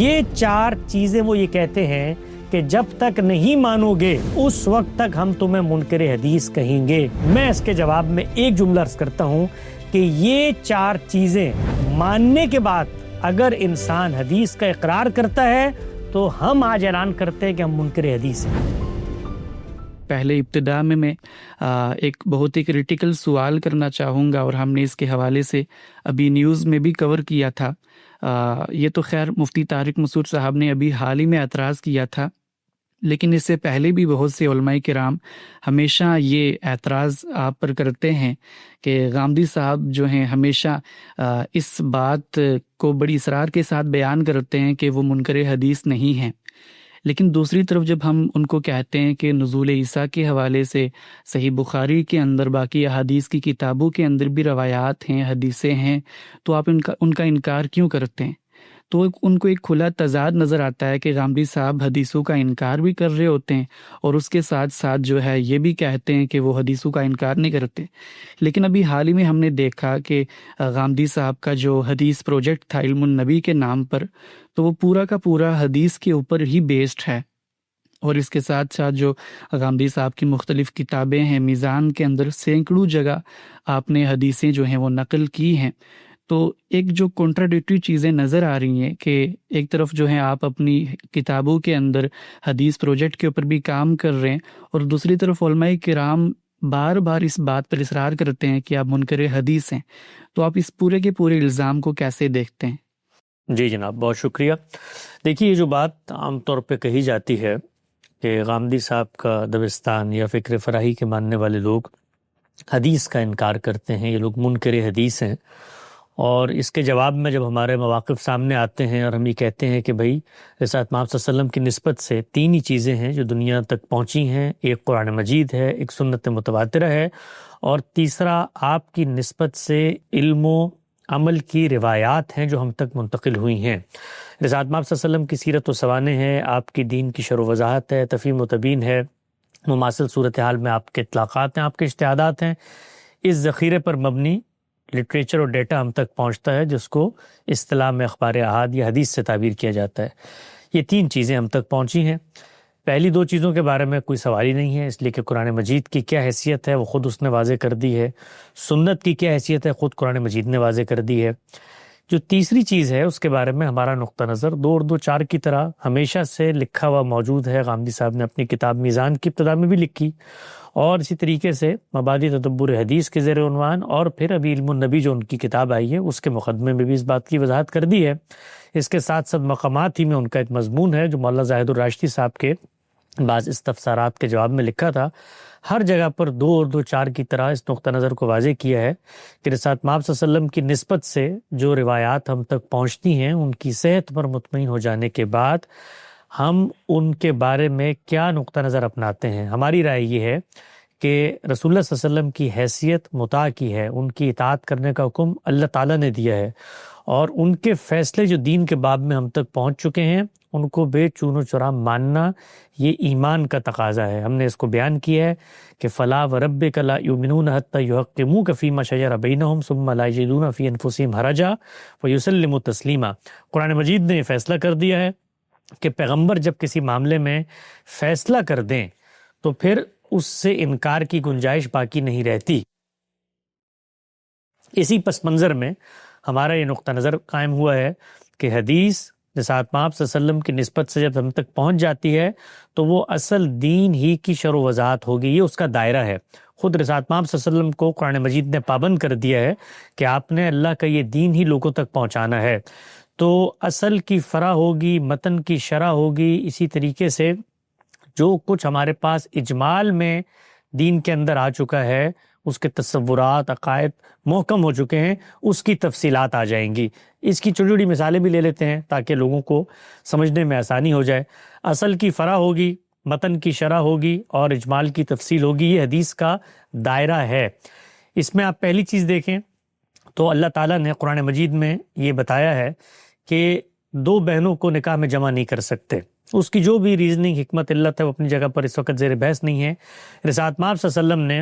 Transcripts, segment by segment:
یہ 4 چیزیں وہ یہ کہتے ہیں کہ جب تک نہیں مانو گے اس وقت تک ہم تمہیں منکر حدیث کہیں گے۔ میں اس کے جواب میں ایک جملہ عرض کرتا ہوں کہ یہ 4 چیزیں ماننے کے بعد اگر انسان حدیث کا اقرار کرتا ہے تو ہم آج اعلان کرتے ہیں کہ ہم منکر حدیث ہیں۔ پہلے ابتدا میں ایک بہت ہی کریٹیکل سوال کرنا چاہوں گا، اور ہم نے اس کے حوالے سے ابھی نیوز میں بھی کور کیا تھا۔ یہ تو خیر مفتی طارق مسعود صاحب نے ابھی حال ہی میں اعتراض کیا تھا، لیکن اس سے پہلے بھی بہت سے علماء کرام ہمیشہ یہ اعتراض آپ پر کرتے ہیں کہ غامدی صاحب جو ہیں ہمیشہ اس بات کو بڑی اصرار کے ساتھ بیان کرتے ہیں کہ وہ منکر حدیث نہیں ہیں، لیکن دوسری طرف جب ہم ان کو کہتے ہیں کہ نزول عیسیٰ کے حوالے سے صحیح بخاری کے اندر باقی احادیث کی کتابوں کے اندر بھی روایات ہیں، حدیثیں ہیں، تو آپ ان کا انکار کیوں کرتے ہیں؟ تو ان کو ایک کھلا تضاد نظر آتا ہے کہ غامدی صاحب حدیثوں کا انکار بھی کر رہے ہوتے ہیں اور اس کے ساتھ ساتھ جو ہے یہ بھی کہتے ہیں کہ وہ حدیثوں کا انکار نہیں کرتے۔ لیکن ابھی حال ہی میں ہم نے دیکھا کہ غامدی صاحب کا جو حدیث پروجیکٹ تھا علم النبی کے نام پر، تو وہ پورا کا پورا حدیث کے اوپر ہی بیسڈ ہے، اور اس کے ساتھ ساتھ جو غامدی صاحب کی مختلف کتابیں ہیں، میزان کے اندر سینکڑوں جگہ آپ نے حدیثیں جو ہیں وہ نقل کی ہیں۔ تو ایک جو کنٹراڈکٹری چیزیں نظر آ رہی ہیں کہ ایک طرف جو ہے آپ اپنی کتابوں کے اندر حدیث پروجیکٹ کے اوپر بھی کام کر رہے ہیں، اور دوسری طرف علماء کرام بار بار اس بات پر اصرار کرتے ہیں کہ آپ منکر حدیث ہیں۔ تو آپ اس پورے کے پورے الزام کو کیسے دیکھتے ہیں؟ جی جناب، بہت شکریہ۔ دیکھیے، یہ جو بات عام طور پہ کہی جاتی ہے کہ غامدی صاحب کا دبستان یا فکر فراہی کے ماننے والے لوگ حدیث کا انکار کرتے ہیں، یہ لوگ منکر حدیث ہیں، اور اس کے جواب میں جب ہمارے مواقف سامنے آتے ہیں اور ہم یہ کہتے ہیں کہ بھائی رسالت مآب صلی اللہ علیہ وسلم کی نسبت سے 3 ہی چیزیں ہیں جو دنیا تک پہنچی ہیں، ایک قرآن مجید ہے، ایک سنت متواترہ ہے، اور تیسرا آپ کی نسبت سے علم و عمل کی روایات ہیں جو ہم تک منتقل ہوئی ہیں۔ رسالت مآب صلی اللہ علیہ وسلم کی سیرت و سوانح ہے، آپ کی دین کی شرح و وضاحت ہے، تفہیم و تبیین ہے، مماثل صورتحال میں آپ کے اطلاقات ہیں، آپ کے اجتہادات ہیں۔ اس ذخیرے پر مبنی لٹریچر اور ڈیٹا ہم تک پہنچتا ہے جس کو اصطلاح میں اخبار احاد یا حدیث سے تعبیر کیا جاتا ہے۔ یہ 3 چیزیں ہم تک پہنچی ہیں۔ پہلی 2 چیزوں کے بارے میں کوئی سوال ہی نہیں ہے، اس لیے کہ قرآن مجید کی کیا حیثیت ہے وہ خود اس نے واضح کر دی ہے، سنت کی کیا حیثیت ہے خود قرآن مجید نے واضح کر دی ہے۔ جو تیسری چیز ہے اس کے بارے میں ہمارا نقطہ نظر 2 اور 2 4 کی طرح ہمیشہ سے لکھا ہوا موجود ہے۔ غامدی صاحب نے اپنی کتاب میزان کی ابتدا میں بھی لکھی، اور اسی طریقے سے مبادئ تدبر حدیث کے زیر عنوان، اور پھر ابھی علم النبی جو ان کی کتاب آئی ہے اس کے مقدمے میں بھی اس بات کی وضاحت کر دی ہے۔ اس کے ساتھ ساتھ مقامات ہی میں ان کا ایک مضمون ہے جو مولانا زاہد الراشدی صاحب کے بعض استفسارات کے جواب میں لکھا تھا۔ ہر جگہ پر 2 اور 2 4 کی طرح اس نقطہ نظر کو واضح کیا ہے کہ رسالت مآب صلی اللہ علیہ وسلم کی نسبت سے جو روایات ہم تک پہنچتی ہیں ان کی صحت پر مطمئن ہو جانے کے بعد ہم ان کے بارے میں کیا نقطہ نظر اپناتے ہیں۔ ہماری رائے یہ ہے کہ رسول اللہ صلی اللہ علیہ وسلم کی حیثیت مطاع کی ہے، ان کی اطاعت کرنے کا حکم اللہ تعالیٰ نے دیا ہے، اور ان کے فیصلے جو دین کے باب میں ہم تک پہنچ چکے ہیں ان کو بے چون و چرا ماننا یہ ایمان کا تقاضا ہے۔ ہم نے اس کو بیان کیا ہے کہ فلا وربک لا یؤمنون حتی یحکموک فیما شجر بینہم ثم لا یجدون فی انفسہم حرجا ویسلموا تسلیما۔ قرآن مجید نے یہ فیصلہ کر دیا ہے کہ پیغمبر جب کسی معاملے میں فیصلہ کر دیں تو پھر اس سے انکار کی گنجائش باقی نہیں رہتی۔ اسی پس منظر میں ہمارا یہ نقطہ نظر قائم ہوا ہے کہ حدیث رسالت مآب صلی اللہ علیہ وسلم کی نسبت سے جب ہم تک پہنچ جاتی ہے تو وہ اصل دین ہی کی شرح و وضاحت ہوگی، یہ اس کا دائرہ ہے۔ خود رسالت مآب صلی اللہ علیہ وسلم کو قرآن مجید نے پابند کر دیا ہے کہ آپ نے اللہ کا یہ دین ہی لوگوں تک پہنچانا ہے، تو اصل کی فرع ہوگی، متن کی شرح ہوگی، اسی طریقے سے جو کچھ ہمارے پاس اجمال میں دین کے اندر آ چکا ہے، اس کے تصورات، عقائد محکم ہو چکے ہیں، اس کی تفصیلات آ جائیں گی۔ اس کی چھوٹی چھوٹی مثالیں بھی لے لیتے ہیں تاکہ لوگوں کو سمجھنے میں آسانی ہو جائے۔ اصل کی فرع ہوگی، متن کی شرح ہوگی اور اجمال کی تفصیل ہوگی، یہ حدیث کا دائرہ ہے۔ اس میں آپ پہلی چیز دیکھیں تو اللہ تعالیٰ نے قرآن مجید میں یہ بتایا ہے کہ 2 بہنوں کو نکاح میں جمع نہیں کر سکتے۔ اس کی جو بھی ریزننگ، حکمت، علت ہے وہ اپنی جگہ پر اس وقت زیر بحث نہیں ہے۔ رسالت مآب صلی اللہ علیہ وسلم نے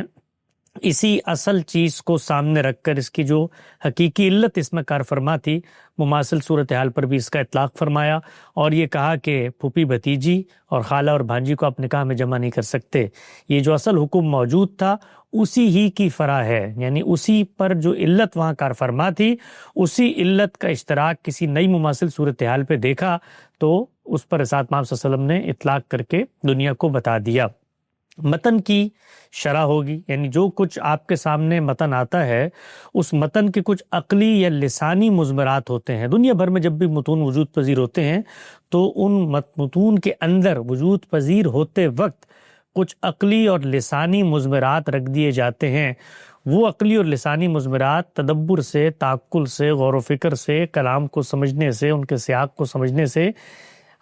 اسی اصل چیز کو سامنے رکھ کر اس کی جو حقیقی علت اس میں کار فرما تھی، مماثل صورتحال پر بھی اس کا اطلاق فرمایا، اور یہ کہا کہ پھوپھی بھتیجی اور خالہ اور بھانجی کو آپ نکاح میں جمع نہیں کر سکتے۔ یہ جو اصل حکم موجود تھا اسی ہی کی فرع ہے، یعنی اسی پر جو علت وہاں کار فرما تھی، اسی علت کا اشتراک کسی نئی مماثل صورتحال پہ دیکھا تو اس پر رسالت محمد صلی اللہ علیہ وسلم نے اطلاق کر کے دنیا کو بتا دیا۔ متن کی شرح ہوگی، یعنی جو کچھ آپ کے سامنے متن آتا ہے اس متن کے کچھ عقلی یا لسانی مضمرات ہوتے ہیں۔ دنیا بھر میں جب بھی متون وجود پذیر ہوتے ہیں تو ان متون کے اندر وجود پذیر ہوتے وقت کچھ عقلی اور لسانی مضمرات رکھ دیے جاتے ہیں۔ وہ عقلی اور لسانی مضمرات تدبر سے، تعقل سے، غور و فکر سے، کلام کو سمجھنے سے، ان کے سیاق کو سمجھنے سے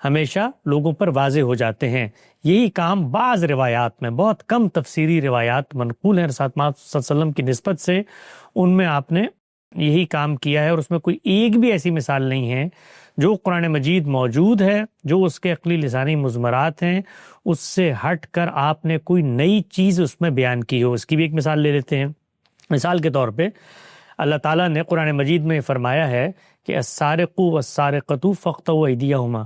ہمیشہ لوگوں پر واضح ہو جاتے ہیں۔ یہی کام بعض روایات میں، بہت کم تفسیری روایات منقول ہیں رسالت محمد صلی اللہ علیہ وسلم کی نسبت سے، ان میں آپ نے یہی کام کیا ہے، اور اس میں کوئی ایک بھی ایسی مثال نہیں ہے جو قرآن مجید موجود ہے، جو اس کے عقلی لسانی مضمرات ہیں، اس سے ہٹ کر آپ نے کوئی نئی چیز اس میں بیان کی ہو۔ اس کی بھی ایک مثال لے لیتے ہیں۔ مثال کے طور پہ اللہ تعالیٰ نے قرآن مجید میں فرمایا ہے کہ السارق والسارقۃ فاقطعوا ایدیہما،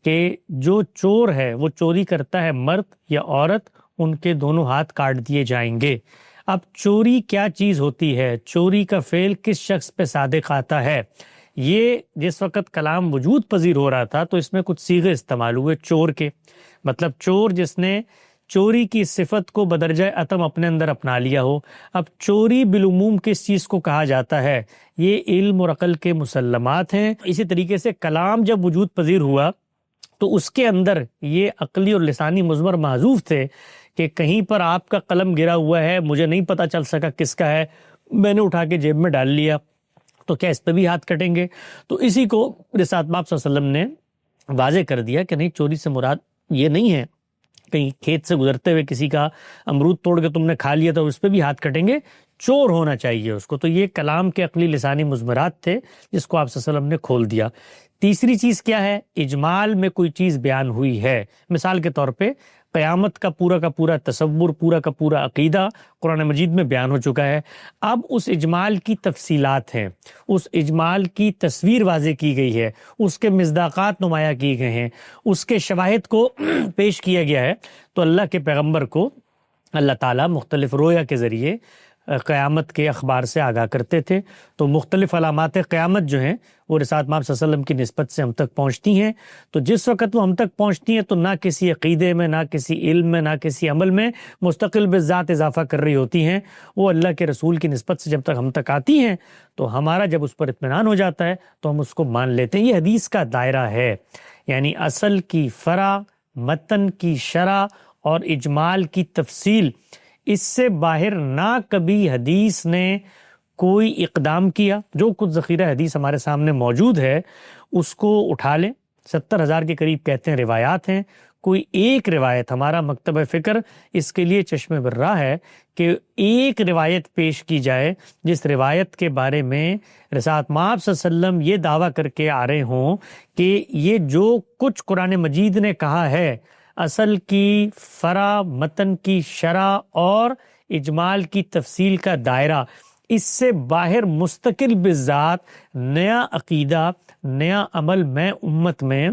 کہ جو چور ہے وہ چوری کرتا ہے مرد یا عورت، ان کے دونوں ہاتھ کاٹ دیے جائیں گے۔ اب چوری کیا چیز ہوتی ہے؟ چوری کا فعل کس شخص پہ صادق آتا ہے؟ یہ جس وقت کلام وجود پذیر ہو رہا تھا تو اس میں کچھ صیغے استعمال ہوئے چور کے، مطلب چور جس نے چوری کی صفت کو بدرجہ اتم اپنے اندر اپنا لیا ہو۔ اب چوری بالعموم کس چیز کو کہا جاتا ہے؟ یہ علم اور عقل کے مسلمات ہیں۔ اسی طریقے سے کلام جب وجود پذیر ہوا تو اس کے اندر یہ عقلی اور لسانی مضمر محذوف تھے کہ کہیں پر آپ کا قلم گرا ہوا ہے، مجھے نہیں پتہ چل سکا کس کا ہے، میں نے اٹھا کے جیب میں ڈال لیا، تو کیا اس پہ بھی ہاتھ کٹیں گے؟ تو اسی کو رسالت محمد صلی اللہ علیہ وسلم نے واضح کر دیا کہ نہیں، چوری سے مراد یہ نہیں ہے کہیں کھیت سے گزرتے ہوئے کسی کا امرود توڑ کے تم نے کھا لیا تو اس پہ بھی ہاتھ کٹیں گے، چور ہونا چاہیے اس کو۔ تو یہ کلام کے عقلی لسانی مضمرات تھے جس کو آپ صلی اللہ علیہ وسلم نے کھول دیا۔ تیسری چیز کیا ہے؟ اجمال میں کوئی چیز بیان ہوئی ہے۔ مثال کے طور پہ قیامت کا پورا تصور، پورا کا پورا عقیدہ قرآن مجید میں بیان ہو چکا ہے۔ اب اس اجمال کی تفصیلات ہیں، اس اجمال کی تصویر واضح کی گئی ہے، اس کے مصداقات نمایاں کیے گئے ہیں، اس کے شواہد کو پیش کیا گیا ہے۔ تو اللہ کے پیغمبر کو اللہ تعالیٰ مختلف رویا کے ذریعے قیامت کے اخبار سے آگاہ کرتے تھے۔ تو مختلف علامات قیامت جو ہیں وہ رسالت محمد صلی اللہ علیہ وسلم کی نسبت سے ہم تک پہنچتی ہیں۔ تو جس وقت وہ ہم تک پہنچتی ہیں تو نہ کسی عقیدے میں، نہ کسی علم میں، نہ کسی عمل میں مستقل بالذات اضافہ کر رہی ہوتی ہیں، وہ اللہ کے رسول کی نسبت سے جب تک ہم تک آتی ہیں تو ہمارا جب اس پر اطمینان ہو جاتا ہے تو ہم اس کو مان لیتے ہیں۔ یہ حدیث کا دائرہ ہے، یعنی اصل کی فرع، متن کی شرح اور اجمال کی تفصیل، اس سے باہر نہ کبھی حدیث نے کوئی اقدام کیا۔ جو کچھ ذخیرہ حدیث ہمارے سامنے موجود ہے اس کو اٹھا لیں، 70,000 کے قریب کہتے ہیں روایات ہیں، کوئی ایک روایت، ہمارا مکتبہ فکر اس کے لیے چشم برہ ہے کہ ایک روایت پیش کی جائے جس روایت کے بارے میں رسالت محمد صلی اللہ علیہ وسلم یہ دعویٰ کر کے آ رہے ہوں کہ یہ جو کچھ قرآن مجید نے کہا ہے، اصل کی فرع، متن کی شرح اور اجمال کی تفصیل کا دائرہ، اس سے باہر مستقل بالذات نیا عقیدہ، نیا عمل میں امت میں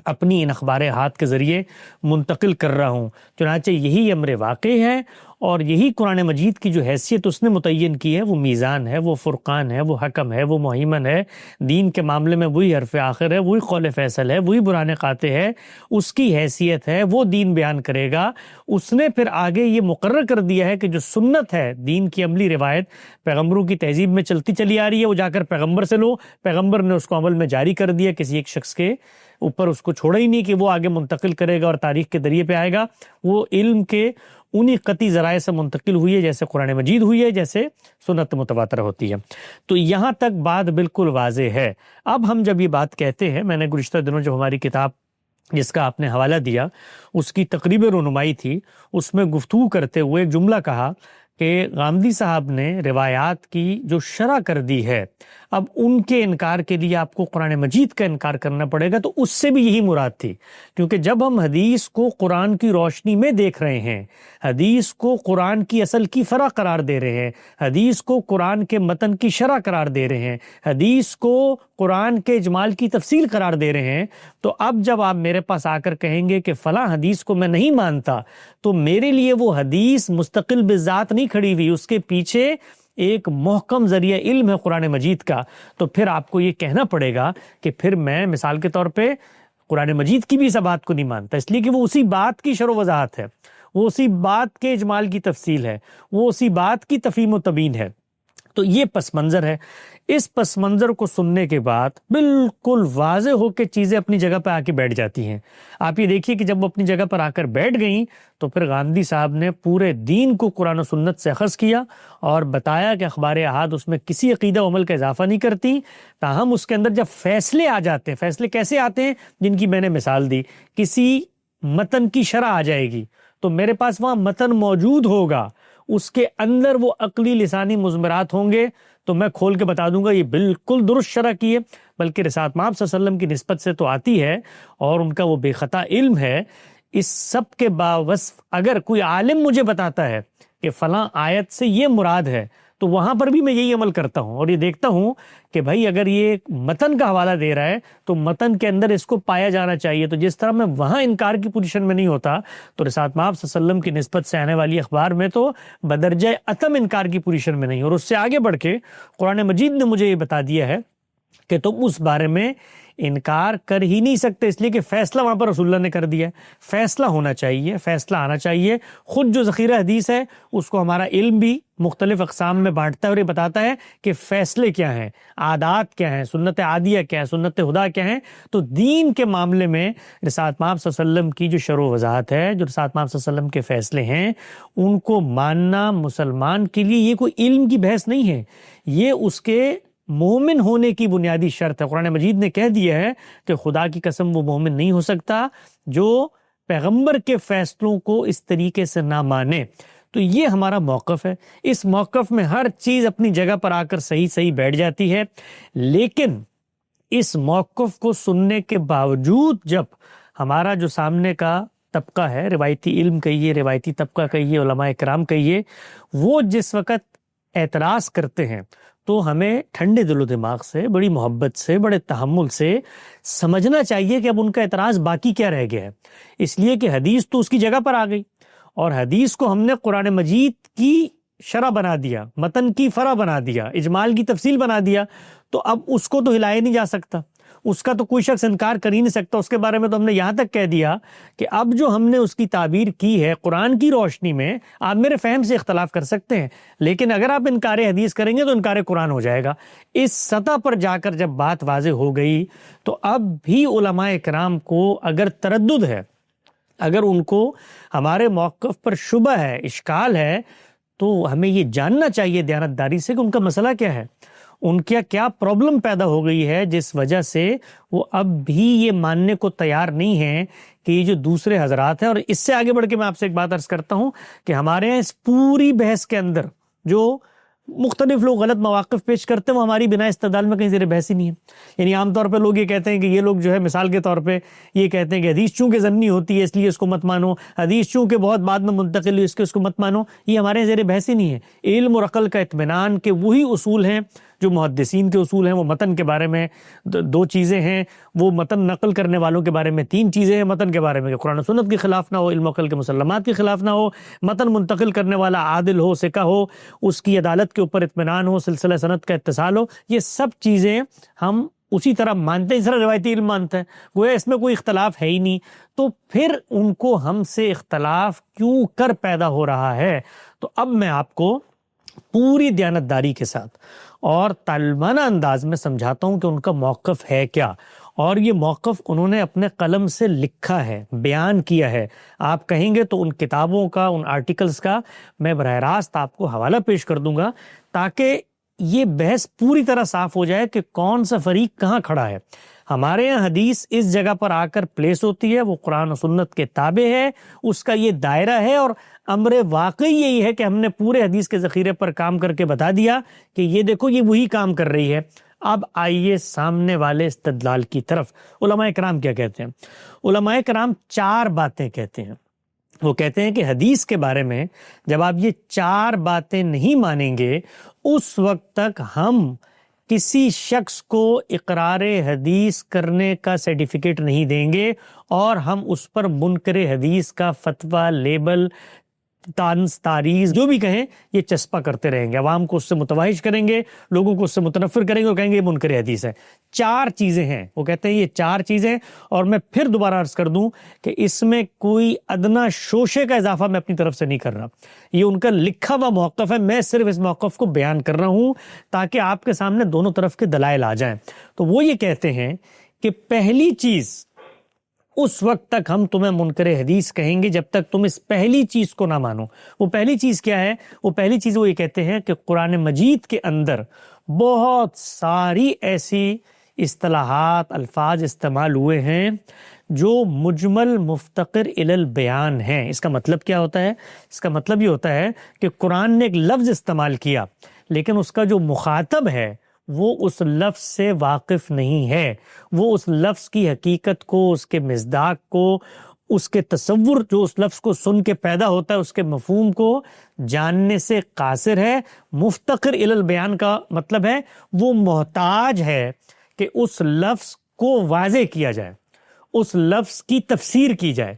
اپنی ان اخبار ہاتھ کے ذریعے منتقل کر رہا ہوں۔ چنانچہ یہی امر واقع ہے، اور یہی قرآن مجید کی جو حیثیت اس نے متعین کی ہے، وہ میزان ہے، وہ فرقان ہے، وہ حکم ہے، وہ مہیمن ہے، دین کے معاملے میں وہی حرف آخر ہے، وہی قول فیصل ہے، وہی برہان قاطع ہے، اس کی حیثیت ہے، وہ دین بیان کرے گا۔ اس نے پھر آگے یہ مقرر کر دیا ہے کہ جو سنت ہے، دین کی عملی روایت پیغمبروں کی تہذیب میں چلتی چلی آ رہی ہے، وہ جا کر پیغمبر سے لو، پیغمبر نے اس کو عمل میں جاری کر دیا، کسی ایک شخص کے اوپر اس کو چھوڑا ہی نہیں کہ وہ آگے منتقل کرے گا اور تاریخ کے ذریعے پہ آئے گا۔ وہ علم کے انہی قطعی ذرائع سے منتقل ہوئی ہے، جیسے قرآن مجید ہوئی ہے، جیسے سنت متواتر ہوتی ہے۔ تو یہاں تک بات بالکل واضح ہے۔ اب ہم جب یہ بات کہتے ہیں، میں نے گزشتہ دنوں جب ہماری کتاب جس کا آپ نے حوالہ دیا اس کی تقریب رونمائی تھی، اس میں گفتگو کرتے ہوئے ایک جملہ کہا کہ غامدی صاحب نے روایات کی جو شرح کر دی ہے، اب ان کے انکار کے لیے آپ کو قرآن مجید کا انکار کرنا پڑے گا، تو اس سے بھی یہی مراد تھی، کیونکہ جب ہم حدیث کو قرآن کی روشنی میں دیکھ رہے ہیں، حدیث کو قرآن کی اصل کی فرع قرار دے رہے ہیں، حدیث کو قرآن کے متن کی شرح قرار دے رہے ہیں، حدیث کو قرآن کے اجمال کی تفصیل قرار دے رہے ہیں، تو اب جب آپ میرے پاس آ کر کہیں گے کہ فلاں حدیث کو میں نہیں مانتا، تو میرے لیے وہ حدیث مستقل بذات نہیں کھڑی ہوئی، اس کے پیچھے ایک محکم ذریعہ علم ہے قرآن مجید کا، تو پھر آپ کو یہ کہنا پڑے گا کہ پھر میں مثال کے طور پہ قرآن مجید کی بھی اس بات کو نہیں مانتا، اس لیے کہ وہ اسی بات کی شرح و وضاحت ہے، وہ اسی بات کے اجمال کی تفصیل ہے، وہ اسی بات کی تفہیم و تبیین ہے۔ تو یہ پس منظر ہے۔ اس پس منظر کو سننے کے بعد بالکل واضح ہو کے چیزیں اپنی جگہ پہ آ کے بیٹھ جاتی ہیں۔ آپ یہ دیکھیے کہ جب وہ اپنی جگہ پر آ کر بیٹھ گئیں تو پھر غامدی صاحب نے پورے دین کو قرآن و سنت سے اخذ کیا اور بتایا کہ اخبار احاد اس میں کسی عقیدہ و عمل کا اضافہ نہیں کرتی، تاہم اس کے اندر جب فیصلے آ جاتے ہیں، فیصلے کیسے آتے ہیں؟ جن کی میں نے مثال دی، کسی متن کی شرح آ جائے گی تو میرے پاس وہاں متن موجود ہوگا، اس کے اندر وہ عقلی لسانی مضمرات ہوں گے، تو میں کھول کے بتا دوں گا یہ بالکل درست شرح کی ہے، بلکہ رسالت مآب صلی اللہ علیہ وسلم کی نسبت سے تو آتی ہے اور ان کا وہ بے خطا علم ہے۔ اس سب کے باوصف اگر کوئی عالم مجھے بتاتا ہے کہ فلاں آیت سے یہ مراد ہے، تو وہاں پر بھی میں یہی عمل کرتا ہوں اور یہ دیکھتا ہوں کہ بھائی اگر یہ متن کا حوالہ دے رہا ہے تو متن کے اندر اس کو پایا جانا چاہیے۔ تو جس طرح میں وہاں انکار کی پوزیشن میں نہیں ہوتا، تو رسالت مآب صلی اللہ علیہ وسلم کی نسبت سے آنے والی اخبار میں تو بدرجہ اتم انکار کی پوزیشن میں نہیں، اور اس سے آگے بڑھ کے قرآن مجید نے مجھے یہ بتا دیا ہے کہ تم اس بارے میں انکار کر ہی نہیں سکتے، اس لیے کہ فیصلہ وہاں پر رسول اللہ نے کر دیا ہے۔ فیصلہ ہونا چاہیے، فیصلہ آنا چاہیے۔ خود جو ذخیرہ حدیث ہے اس کو ہمارا علم بھی مختلف اقسام میں بانٹتا ہے اور یہ بتاتا ہے کہ فیصلے کیا ہیں، عادات کیا ہیں، سنت عادیہ کیا ہے، سنت خدا کیا ہیں۔ تو دین کے معاملے میں رسالت مآب صلی اللہ علیہ وسلم کی جو شرح و وضاحت ہے، جو رسالت مآب صلی اللہ علیہ وسلم کے فیصلے ہیں، ان کو ماننا مسلمان کے لیے یہ کوئی علم کی بحث نہیں ہے، یہ اس کے مومن ہونے کی بنیادی شرط ہے۔ قرآن مجید نے کہہ دیا ہے کہ خدا کی قسم وہ مومن نہیں ہو سکتا جو پیغمبر کے فیصلوں کو اس طریقے سے نہ مانے۔ تو یہ ہمارا موقف ہے، اس موقف میں ہر چیز اپنی جگہ پر آ کر صحیح بیٹھ جاتی ہے، لیکن اس موقف کو سننے کے باوجود جب ہمارا جو سامنے کا طبقہ ہے، روایتی علم کہیے، روایتی طبقہ کہیے، علماء کرام کہیے، وہ جس وقت اعتراض کرتے ہیں تو ہمیں ٹھنڈے دل و دماغ سے، بڑی محبت سے، بڑے تحمل سے سمجھنا چاہیے کہ اب ان کا اعتراض باقی کیا رہ گیا ہے، اس لیے کہ حدیث تو اس کی جگہ پر آ گئی اور حدیث کو ہم نے قرآن مجید کی شرح بنا دیا، متن کی فرع بنا دیا، اجمال کی تفصیل بنا دیا، تو اب اس کو تو ہلایا نہیں جا سکتا، اس کا تو کوئی شخص انکار کر ہی نہیں سکتا۔ اس کے بارے میں تو ہم نے یہاں تک کہہ دیا کہ اب جو ہم نے اس کی تعبیر کی ہے قرآن کی روشنی میں، آپ میرے فہم سے اختلاف کر سکتے ہیں، لیکن اگر آپ انکار حدیث کریں گے تو انکار قرآن ہو جائے گا۔ اس سطح پر جا کر جب بات واضح ہو گئی تو اب بھی علماء کرام کو اگر تردد ہے، اگر ان کو ہمارے موقف پر شبہ ہے، اشکال ہے، تو ہمیں یہ جاننا چاہیے دیانتداری سے کہ ان کا مسئلہ کیا ہے، ان کا کیا پرابلم پیدا ہو گئی ہے جس وجہ سے وہ اب بھی یہ ماننے کو تیار نہیں ہیں کہ یہ جو دوسرے حضرات ہیں۔ اور اس سے آگے بڑھ کے میں آپ سے ایک بات عرض کرتا ہوں کہ ہمارے یہاں اس پوری بحث کے اندر جو مختلف لوگ غلط مواقف پیش کرتے ہیں وہ ہماری بنا استدلال میں کہیں زیر بحث ہی نہیں ہے۔ یعنی عام طور پہ لوگ یہ کہتے ہیں کہ یہ لوگ جو ہے مثال کے طور پہ یہ کہتے ہیں کہ حدیث چونکہ ضمنی ہوتی ہے اس لیے اس کو مت مانو، حدیث چونکہ بہت بعد میں منتقل ہوئی اس کو مت مانو، یہ ہمارے زیر بحث ہی نہیں ہے۔ علم اور عقل کا اطمینان کے وہی اصول ہیں جو محدثین کے اصول ہیں، وہ متن کے بارے میں 2 چیزیں ہیں، وہ متن نقل کرنے والوں کے بارے میں 3 چیزیں ہیں، متن کے بارے میں کہ قرآن و سنت کے خلاف نہ ہو، علم و عقل کے مسلمات کے خلاف نہ ہو، متن منتقل کرنے والا عادل ہو، ثقہ ہو، اس کی عدالت کے اوپر اطمینان ہو، سلسلہ سند کا اتصال ہو، یہ سب چیزیں ہم اسی طرح مانتے ہیں، اس طرح روایتی علم مانتا ہے، گویا اس میں کوئی اختلاف ہے ہی نہیں۔ تو پھر ان کو ہم سے اختلاف کیوں کر پیدا ہو رہا ہے؟ تو اب میں آپ کو پوری دیانتداری کے ساتھ اور طالبانہ انداز میں سمجھاتا ہوں کہ ان کا موقف ہے کیا، اور یہ موقف انہوں نے اپنے قلم سے لکھا ہے، بیان کیا ہے۔ آپ کہیں گے تو ان کتابوں کا، ان آرٹیکلز کا میں براہ راست آپ کو حوالہ پیش کر دوں گا تاکہ یہ بحث پوری طرح صاف ہو جائے کہ کون سا فریق کہاں کھڑا ہے۔ ہمارے یہاں حدیث اس جگہ پر آ کر پلیس ہوتی ہے، وہ قرآن و سنت کے تابع ہے، اس کا یہ دائرہ ہے، اور امر واقعی یہی ہے کہ ہم نے پورے حدیث کے ذخیرے پر کام کر کے بتا دیا کہ یہ دیکھو یہ وہی کام کر رہی ہے۔ اب آئیے سامنے والے استدلال کی طرف۔ علماء کرام کیا کہتے ہیں؟ علماء کرام 4 باتیں کہتے ہیں۔ وہ کہتے ہیں کہ حدیث کے بارے میں جب آپ یہ 4 باتیں نہیں مانیں گے، اس وقت تک ہم کسی شخص کو اقرار حدیث کرنے کا سرٹیفکیٹ نہیں دیں گے، اور ہم اس پر منکر حدیث کا فتویٰ، لیبل، طنز، تعریض جو بھی کہیں یہ چسپا کرتے رہیں گے، عوام کو اس سے متوحش کریں گے، لوگوں کو اس سے متنفر کریں گے اور کہیں گے یہ منکر حدیث ہے۔ 4 چیزیں ہیں، وہ کہتے ہیں یہ 4 چیزیں، اور میں پھر دوبارہ عرض کر دوں کہ اس میں کوئی ادنا شوشے کا اضافہ میں اپنی طرف سے نہیں کر رہا، یہ ان کا لکھا ہوا موقف ہے، میں صرف اس موقف کو بیان کر رہا ہوں تاکہ آپ کے سامنے دونوں طرف کے دلائل آ جائیں۔ تو وہ یہ کہتے ہیں کہ پہلی چیز، اس وقت تک ہم تمہیں منکر حدیث کہیں گے جب تک تم اس پہلی چیز کو نہ مانو۔ وہ پہلی چیز کیا ہے؟ وہ پہلی چیز وہ یہ کہتے ہیں کہ قرآن مجید کے اندر بہت ساری ایسی اصطلاحات، الفاظ استعمال ہوئے ہیں جو مجمل مفتقر الی البیان ہیں۔ اس کا مطلب کیا ہوتا ہے؟ اس کا مطلب یہ ہوتا ہے کہ قرآن نے ایک لفظ استعمال کیا، لیکن اس کا جو مخاطب ہے وہ اس لفظ سے واقف نہیں ہے، وہ اس لفظ کی حقیقت کو، اس کے مصداق کو، اس کے تصور جو اس لفظ کو سن کے پیدا ہوتا ہے، اس کے مفہوم کو جاننے سے قاصر ہے۔ مفتقر الی البیان کا مطلب ہے وہ محتاج ہے کہ اس لفظ کو واضح کیا جائے، اس لفظ کی تفسیر کی جائے۔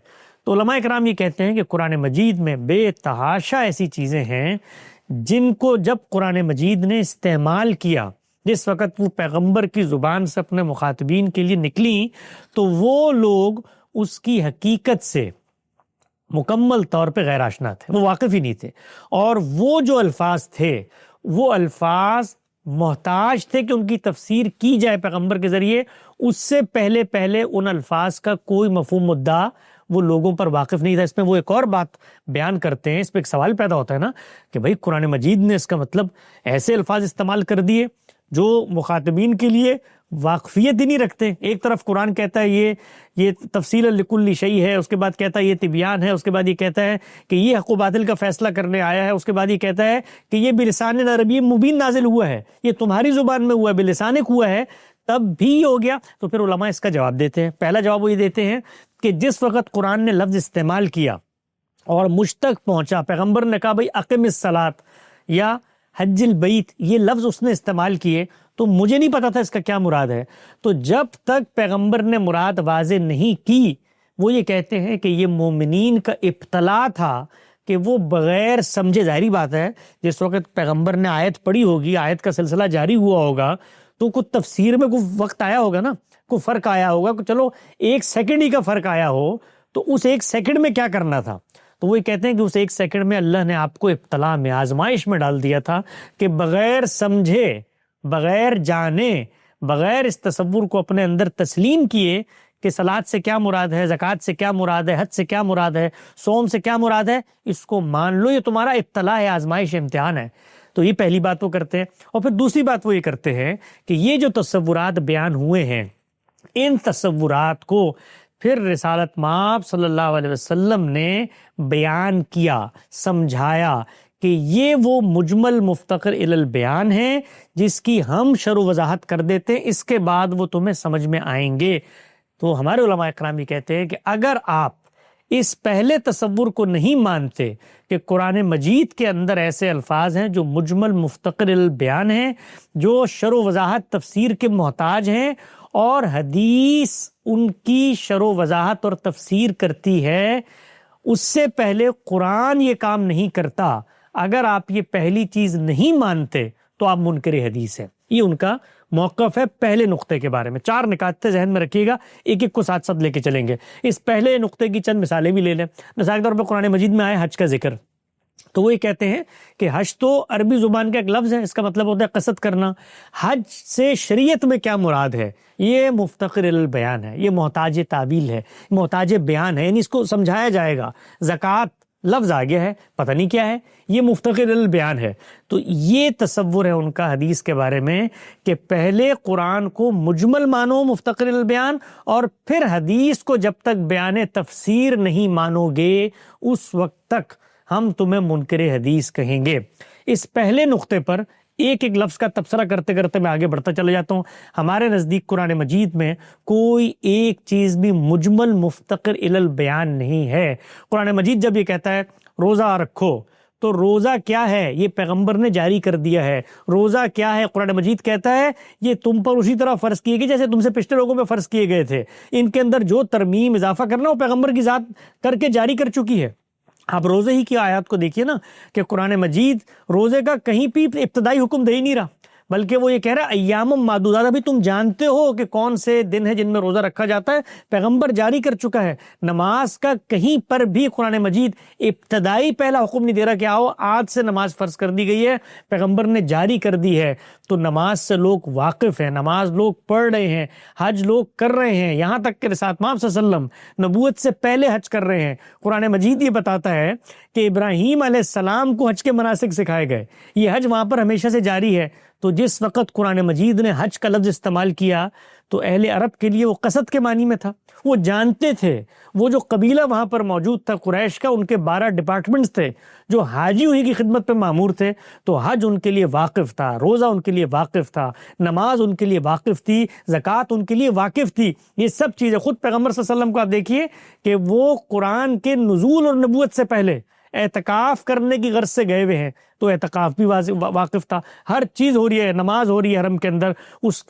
تو علماء کرام یہ کہتے ہیں کہ قرآن مجید میں بے تحاشا ایسی چیزیں ہیں جن کو جب قرآن مجید نے استعمال کیا، جس وقت وہ پیغمبر کی زبان سے اپنے مخاطبین کے لیے نکلی، تو وہ لوگ اس کی حقیقت سے مکمل طور پہ غیر آشنا تھے، وہ واقف ہی نہیں تھے، اور وہ جو الفاظ تھے وہ الفاظ محتاج تھے کہ ان کی تفسیر کی جائے پیغمبر کے ذریعے۔ اس سے پہلے ان الفاظ کا کوئی مفہوم مدعا وہ لوگوں پر واقف نہیں تھا۔ اس میں وہ ایک اور بات بیان کرتے ہیں، اس پہ ایک سوال پیدا ہوتا ہے نا کہ بھائی قرآن مجید نے اس کا مطلب ایسے الفاظ استعمال کر دیے جو مخاطبین کے لیے واقفیت ہی نہیں رکھتے۔ ایک طرف قرآن کہتا ہے یہ تفصیل لکل شیء ہے، اس کے بعد کہتا ہے یہ تبیان ہے، اس کے بعد یہ کہتا ہے کہ یہ حق و باطل کا فیصلہ کرنے آیا ہے، اس کے بعد یہ کہتا ہے کہ یہ بلسان عربی مبین نازل ہوا ہے، یہ تمہاری زبان میں ہوا ہے، بلسانک ہوا ہے، تب بھی ہو گیا۔ تو پھر علماء اس کا جواب دیتے ہیں۔ پہلا جواب وہ یہ دیتے ہیں کہ جس وقت قرآن نے لفظ استعمال کیا اور مجھ تک پہنچا، پیغمبر نے کہا بھائی اقم الصلاۃ یا حج البیت، یہ لفظ اس نے استعمال کیے، تو مجھے نہیں پتا تھا اس کا کیا مراد ہے۔ تو جب تک پیغمبر نے مراد واضح نہیں کی، وہ یہ کہتے ہیں کہ یہ مومنین کا ابتلا تھا کہ وہ بغیر سمجھے، ظاہری بات ہے جس وقت پیغمبر نے آیت پڑھی ہوگی، آیت کا سلسلہ جاری ہوا ہوگا، تو کچھ تفسیر میں کوئی وقت آیا ہوگا نا، کوئی فرق آیا ہوگا، چلو 1 سیکنڈ ہی کا فرق آیا ہو، تو اس 1 سیکنڈ میں کیا کرنا تھا؟ تو وہ کہتے ہیں کہ اس 1 سیکنڈ میں اللہ نے آپ کو ابتلا میں، آزمائش میں ڈال دیا تھا کہ بغیر سمجھے، بغیر جانے، بغیر اس تصور کو اپنے اندر تسلیم کیے کہ صلاۃ سے کیا مراد ہے، زکوٰۃ سے کیا مراد ہے، حج سے کیا مراد ہے، صوم سے کیا مراد ہے، اس کو مان لو، یہ تمہارا ابتلا ہے، آزمائش، امتحان ہے۔ تو یہ پہلی بات وہ کرتے ہیں۔ اور پھر دوسری بات وہ یہ کرتے ہیں کہ یہ جو تصورات بیان ہوئے ہیں، ان تصورات کو پھر رسالت مآب صلی اللہ علیہ وسلم نے بیان کیا، سمجھایا کہ یہ وہ مجمل مفتقر الی البیان ہے جس کی ہم شرح و وضاحت کر دیتے ہیں، اس کے بعد وہ تمہیں سمجھ میں آئیں گے۔ تو ہمارے علماء اکرام یہ کہتے ہیں کہ اگر آپ اس پہلے تصور کو نہیں مانتے کہ قرآن مجید کے اندر ایسے الفاظ ہیں جو مجمل مفتقر الی البیان ہیں، جو شرح و وضاحت تفسیر کے محتاج ہیں، اور حدیث ان کی شرح و وضاحت اور تفسیر کرتی ہے، اس سے پہلے قرآن یہ کام نہیں کرتا، اگر آپ یہ پہلی چیز نہیں مانتے تو آپ منکر حدیث ہیں۔ یہ ان کا موقف ہے پہلے نقطے کے بارے میں۔ 4 نکات ذہن میں رکھیے گا، ایک ایک کو ساتھ ساتھ لے کے چلیں گے۔ اس پہلے نقطے کی چند مثالیں بھی لے لیں۔ مثال کے طور پر قرآن مجید میں آئے حج کا ذکر، تو وہ یہ کہتے ہیں کہ حج تو عربی زبان کا ایک لفظ ہے، اس کا مطلب ہوتا ہے قصد کرنا۔ حج سے شریعت میں کیا مراد ہے؟ یہ مفتقر الی البیان ہے، یہ محتاج تعویل ہے، محتاج بیان ہے، یعنی اس کو سمجھایا جائے گا۔ زکوٰۃ لفظ آ گیا ہے، پتہ نہیں کیا ہے، یہ مفتقر البیان ہے۔ تو یہ تصور ہے ان کا حدیث کے بارے میں کہ پہلے قرآن کو مجمل مانو مفتقر البیان، اور پھر حدیث کو جب تک بیان تفسیر نہیں مانو گے اس وقت تک ہم تمہیں منکر حدیث کہیں گے۔ اس پہلے نقطے پر ایک ایک لفظ کا تبصرہ کرتے کرتے میں آگے بڑھتا چلا جاتا ہوں۔ ہمارے نزدیک قرآن مجید میں کوئی ایک چیز بھی مجمل مفتقر الی البیان نہیں ہے۔ قرآن مجید جب یہ کہتا ہے روزہ رکھو، تو روزہ کیا ہے؟ یہ پیغمبر نے جاری کر دیا ہے۔ روزہ کیا ہے؟ قرآن مجید کہتا ہے یہ تم پر اسی طرح فرض کیے گئے جیسے تم سے پچھلے لوگوں پہ فرض کیے گئے تھے۔ ان کے اندر جو ترمیم اضافہ کرنا وہ پیغمبر کی ذات کر کے جاری کر چکی ہے۔ آپ روزے ہی کی آیات کو دیکھیے نا کہ قرآن مجید روزے کا کہیں بھی ابتدائی حکم دے ہی نہیں رہا، بلکہ وہ یہ کہہ رہا ہے ایام معدودات، ابھی تم جانتے ہو کہ کون سے دن ہیں جن میں روزہ رکھا جاتا ہے، پیغمبر جاری کر چکا ہے۔ نماز کا کہیں پر بھی قرآن مجید ابتدائی پہلا حکم نہیں دے رہا کہ آؤ آج سے نماز فرض کر دی گئی ہے، پیغمبر نے جاری کر دی ہے۔ تو نماز سے لوگ واقف ہیں، نماز لوگ پڑھ رہے ہیں، حج لوگ کر رہے ہیں، یہاں تک کہ رسالت مآب صلی اللہ علیہ وسلم نبوت سے پہلے حج کر رہے ہیں۔ قرآن مجید یہ بتاتا ہے کہ ابراہیم علیہ السلام کو حج کے مناسک سکھائے گئے، یہ حج وہاں پر ہمیشہ سے جاری ہے۔ تو جس وقت قرآن مجید نے حج کا لفظ استعمال کیا تو اہل عرب کے لیے وہ قصد کے معنی میں تھا، وہ جانتے تھے، وہ جو قبیلہ وہاں پر موجود تھا قریش کا، ان کے 12 ڈپارٹمنٹس تھے جو حاجیوں ہی کی خدمت پہ مامور تھے، تو حج ان کے لیے واقف تھا، روزہ ان کے لیے واقف تھا، نماز ان کے لیے واقف تھی، زکوٰۃ ان کے لیے واقف تھی۔ یہ سب چیزیں خود پیغمبر صلی اللہ علیہ وسلم کو آپ دیکھیے کہ وہ قرآن کے نزول اور نبوت سے پہلے اعتکاف کرنے کی غرض سے گئے ہوئے ہیں، تو اعتکاف بھی واقف تھا۔ ہر چیز ہو رہی ہے، نماز ہو رہی ہے حرم کے اندر، اس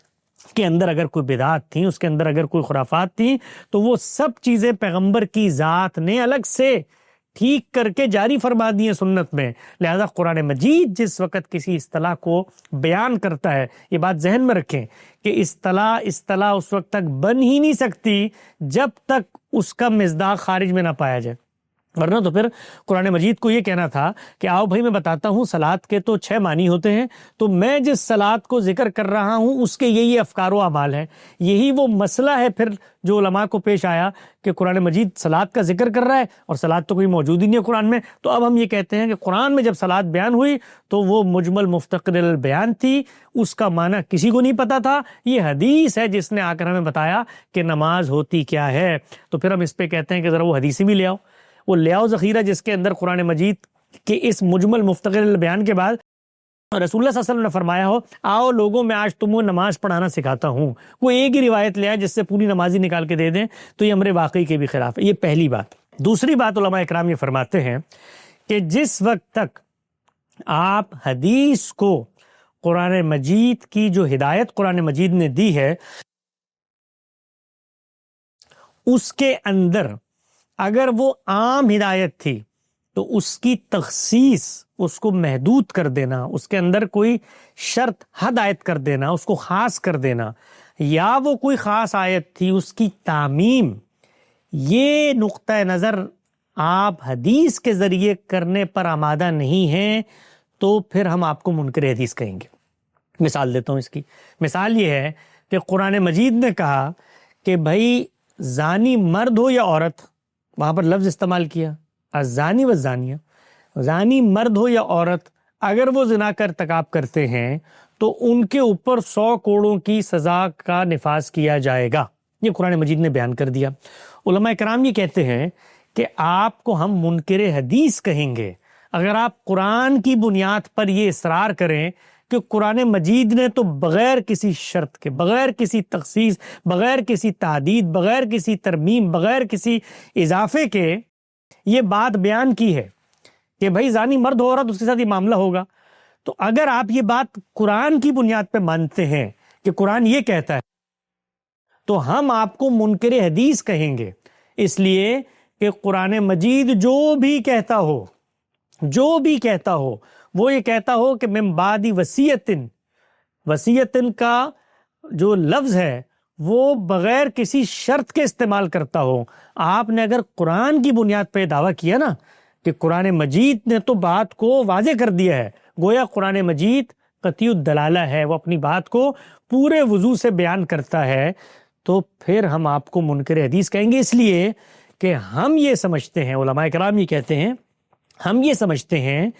کے اندر اگر کوئی بدعات تھیں، اس کے اندر اگر کوئی خرافات تھیں، تو وہ سب چیزیں پیغمبر کی ذات نے الگ سے ٹھیک کر کے جاری فرما دی ہیں سنت میں۔ لہذا قرآن مجید جس وقت کسی اصطلاح کو بیان کرتا ہے، یہ بات ذہن میں رکھیں کہ اصطلاح اس وقت تک بن ہی نہیں سکتی جب تک اس کا مصداق خارج میں نہ پایا جائے، ورنہ تو پھر قرآن مجید کو یہ کہنا تھا کہ آؤ بھائی میں بتاتا ہوں صلاۃ کے تو 6 معنی ہوتے ہیں، تو میں جس صلاۃ کو ذکر کر رہا ہوں اس کے یہی افکار و اعمال ہیں۔ یہی وہ مسئلہ ہے پھر جو علماء کو پیش آیا کہ قرآن مجید صلاۃ کا ذکر کر رہا ہے اور صلاۃ تو کوئی موجود ہی نہیں ہے قرآن میں۔ تو اب ہم یہ کہتے ہیں کہ قرآن میں جب صلاۃ بیان ہوئی تو وہ مجمل مفتقر البیان تھی، اس کا معنی کسی کو نہیں پتا تھا۔ یہ حدیث ہے جس نے آ کر ہمیں بتایا کہ نماز ہوتی کیا ہے۔ تو پھر ہم اس پہ کہتے ہیں کہ ذرا وہ حدیثی بھی لے آؤ، وہ لے آؤ ذخیرہ جس کے اندر قرآن مجید کے اس مجمل مفتقر البیان کے بعد رسول اللہ صلی اللہ علیہ وسلم نے فرمایا ہو آؤ لوگوں میں آج تمہیں نماز پڑھانا سکھاتا ہوں، وہ ایک ہی روایت لے آئے جس سے پوری نمازی نکال کے دے دیں، تو یہ امر واقعی کے بھی خلاف ہے۔ یہ پہلی بات۔ دوسری بات علماء اکرام یہ فرماتے ہیں کہ جس وقت تک آپ حدیث کو قرآن مجید کی جو ہدایت قرآن مجید نے دی ہے اس کے اندر اگر وہ عام ہدایت تھی تو اس کی تخصیص، اس کو محدود کر دینا، اس کے اندر کوئی شرط حد عائد کر دینا، اس کو خاص کر دینا، یا وہ کوئی خاص آیت تھی اس کی تعمیم، یہ نقطہ نظر آپ حدیث کے ذریعے کرنے پر آمادہ نہیں ہیں تو پھر ہم آپ کو منکر حدیث کہیں گے۔ مثال دیتا ہوں اس کی۔ مثال یہ ہے کہ قرآن مجید نے کہا کہ بھائی زانی مرد ہو یا عورت، وہاں پر لفظ استعمال کیا الزانی والزانیہ، زانی مرد ہو یا عورت اگر وہ زنا کا ارتکاب کرتے ہیں تو ان کے اوپر 100 کوڑوں کی سزا کا نفاذ کیا جائے گا۔ یہ قرآن مجید نے بیان کر دیا۔ علماء کرام یہ کہتے ہیں کہ آپ کو ہم منکر حدیث کہیں گے اگر آپ قرآن کی بنیاد پر یہ اصرار کریں کہ قرآن مجید نے تو بغیر کسی شرط کے، بغیر کسی تخصیص، بغیر کسی تعدید، بغیر کسی ترمیم، بغیر کسی اضافے کے یہ بات بیان کی ہے کہ بھائی زانی مرد ہو رہا تو اس کے ساتھ یہ معاملہ ہوگا۔ تو اگر آپ یہ بات قرآن کی بنیاد پہ مانتے ہیں کہ قرآن یہ کہتا ہے تو ہم آپ کو منکر حدیث کہیں گے، اس لیے کہ قرآن مجید جو بھی کہتا ہو وہ یہ کہتا ہو کہ من بعد وصیتن کا جو لفظ ہے وہ بغیر کسی شرط کے استعمال کرتا ہو۔ آپ نے اگر قرآن کی بنیاد پہ دعویٰ کیا نا کہ قرآن مجید نے تو بات کو واضح کر دیا ہے، گویا قرآن مجید قطعی الدلالہ ہے، وہ اپنی بات کو پورے وضوح سے بیان کرتا ہے، تو پھر ہم آپ کو منکر حدیث کہیں گے، اس لیے کہ ہم یہ سمجھتے ہیں، علماء کرام یہ کہتے ہیں ہم یہ سمجھتے ہیں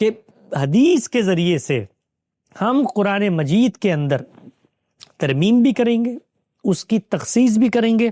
کہ حدیث کے ذریعے سے ہم قرآن مجید کے اندر ترمیم بھی کریں گے، اس کی تخصیص بھی کریں گے،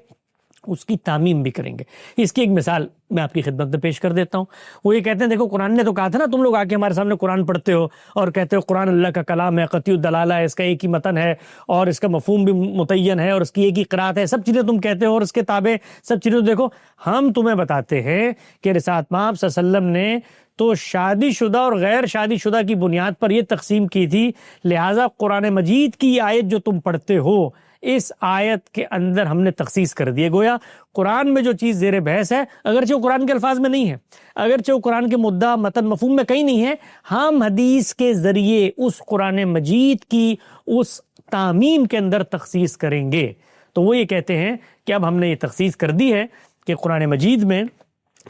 اس کی تعمیم بھی کریں گے۔ اس کی ایک مثال میں آپ کی خدمت میں پیش کر دیتا ہوں۔ وہ یہ کہتے ہیں دیکھو قرآن نے تو کہا تھا نا، تم لوگ آ کے ہمارے سامنے قرآن پڑھتے ہو اور کہتے ہو قرآن اللہ کا کلام ہے، قطعی الدلالہ ہے، اس کا ایک ہی متن ہے اور اس کا مفہوم بھی متعین ہے اور اس کی ایک ہی قرات ہے، سب چیزیں تم کہتے ہو اور اس کے تابع سب چیزیں دیکھو۔ ہم تمہیں بتاتے ہیں کہ رسالت مآب صلی اللہ علیہ وسلم نے تو شادی شدہ اور غیر شادی شدہ کی بنیاد پر یہ تقسیم کی تھی، لہٰذا قرآن مجید کی آیت جو تم پڑھتے ہو اس آیت کے اندر ہم نے تخصیص کر دیے۔ گویا قرآن میں جو چیز زیر بحث ہے، اگرچہ وہ قرآن کے الفاظ میں نہیں ہے، اگرچہ وہ قرآن کے مدعا متن مفہوم میں کہیں نہیں ہے، ہم حدیث کے ذریعے اس قرآن مجید کی اس تعمیم کے اندر تخصیص کریں گے۔ تو وہ یہ کہتے ہیں کہ اب ہم نے یہ تخصیص کر دی ہے کہ قرآن مجید میں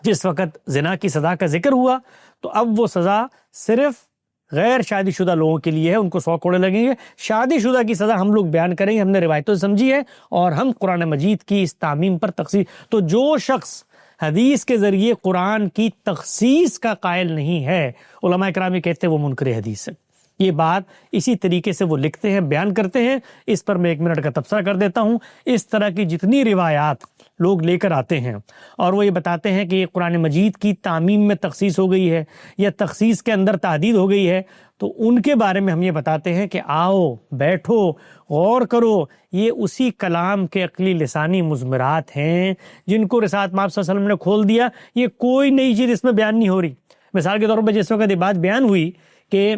جس وقت زنا کی سزا کا ذکر ہوا تو اب وہ سزا صرف غیر شادی شدہ لوگوں کے لیے ہے، ان کو 100 کوڑے لگیں گے۔ شادی شدہ کی سزا ہم لوگ بیان کریں گے، ہم نے روایتوں سے سمجھی ہے اور ہم قرآن مجید کی اس تعمیم پر تخصیص۔ تو جو شخص حدیث کے ذریعے قرآن کی تخصیص کا قائل نہیں ہے، علماء کرام یہ کہتے ہیں وہ منکر حدیث ہے۔ یہ بات اسی طریقے سے وہ لکھتے ہیں، بیان کرتے ہیں۔ اس پر میں 1 منٹ کا تبصرہ کر دیتا ہوں۔ اس طرح کی جتنی روایات لوگ لے کر آتے ہیں اور وہ یہ بتاتے ہیں کہ یہ قرآن مجید کی تعمیم میں تخصیص ہو گئی ہے یا تخصیص کے اندر تعدید ہو گئی ہے، تو ان کے بارے میں ہم یہ بتاتے ہیں کہ آؤ بیٹھو غور کرو، یہ اسی کلام کے عقلی لسانی مضمرات ہیں جن کو رسالت مآب صلی اللہ علیہ وسلم نے کھول دیا۔ یہ کوئی نئی چیز اس میں بیان نہیں ہو رہی۔ مثال کے طور پر جس وقت یہ بات بیان ہوئی کہ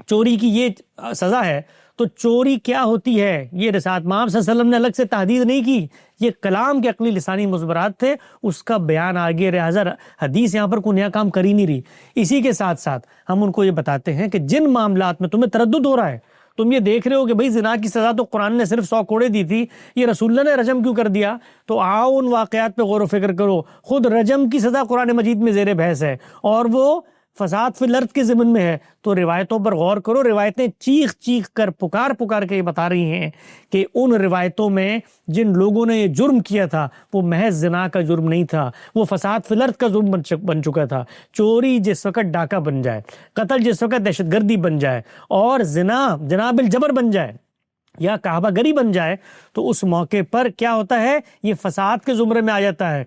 چوری کی یہ سزا ہے، تو چوری کیا ہوتی ہے یہ رسالت مآب صلی اللہ علیہ وسلم نے الگ سے تحدید نہیں کی، یہ کلام کے عقلی لسانی مضمرات تھے، اس کا بیان آگے لہٰذا حدیث یہاں پر کوئی نیا کام کر ہی نہیں رہی۔ اسی کے ساتھ ساتھ ہم ان کو یہ بتاتے ہیں کہ جن معاملات میں تمہیں تردد ہو رہا ہے، تم یہ دیکھ رہے ہو کہ بھئی زنا کی سزا تو قرآن نے صرف 100 کوڑے دی تھی، یہ رسول اللہ نے رجم کیوں کر دیا، تو آؤ ان واقعات پہ غور و فکر کرو۔ خود رجم کی سزا قرآن مجید میں زیر بحث ہے اور وہ فساد فی الارض کے ضمن میں ہے، تو روایتوں پر غور کرو۔ روایتیں چیخ چیخ کر پکار کے یہ بتا رہی ہیں کہ ان روایتوں میں جن لوگوں نے یہ جرم کیا تھا وہ محض زنا کا جرم نہیں تھا، وہ فساد فی الارض کا جرم بن چکا تھا۔ چوری جس وقت ڈاکہ بن جائے، قتل جس وقت دہشت گردی بن جائے اور زنا جناب الجبر بن جائے یا کعبہ گری بن جائے، تو اس موقع پر کیا ہوتا ہے، یہ فساد کے زمرے میں آ جاتا ہے۔